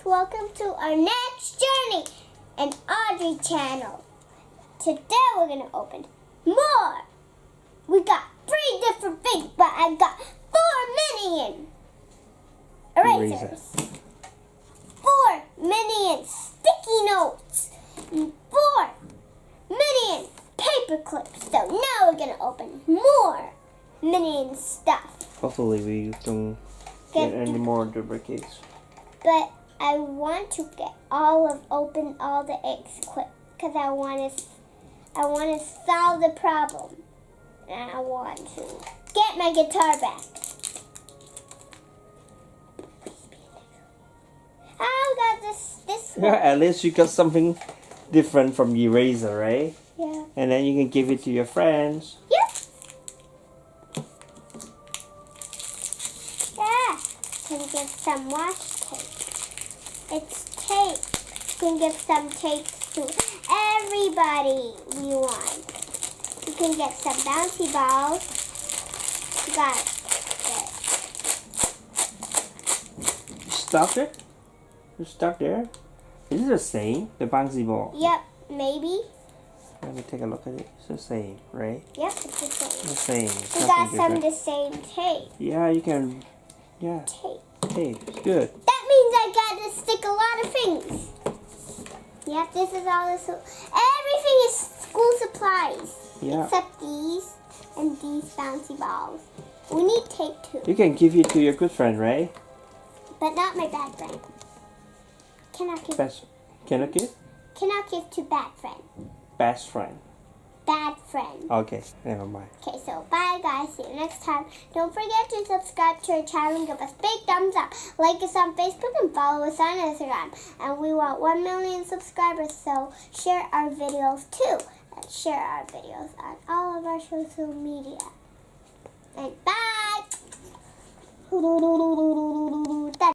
welcome to our next journey in Audrey channel. Today we're going to open more. We got 3 different things, but I got 4 minion erasers, 4 minion sticky notes, and 4 minion paper clips. So now we're going to open more minion stuff. Hopefully we don't get any more duplicates. But I want to open all the eggs quick because I want to solve the problem. And I want to get my guitar back. I got this one. Yeah, at least you got something different from the eraser, right? Yeah. And then you can give it to your friends. Yep. Yeah. Can give some washi tape. It's tape. You can give some tape to everybody we want. You can get some bouncy balls. You got it. You stuck it? You stuck there? Is it the same? The bouncy ball? Yep, maybe. Let me take a look at it. It's the same, right? Yep, it's the same. The same. It's We got nothing some of different. the same tape. Yeah, you can. Yeah. Tape. Hey, it's good. That means I got to stick a lot of things. Yep, this is all the everything is school supplies. Yeah. Except these and these bouncy balls. We need tape too. You can give it to your good friend, right? But not my bad friend. Cannot give Cannot give? to bad friend. Best friend. Bad friend. Okay, never mind. Okay, so bye guys. See you next time. Don't forget to subscribe to our channel and give us big thumbs up. Like us on Facebook and follow us on Instagram. And we want 1 million subscribers, so share our videos too. And share our videos on all of our social media. And bye.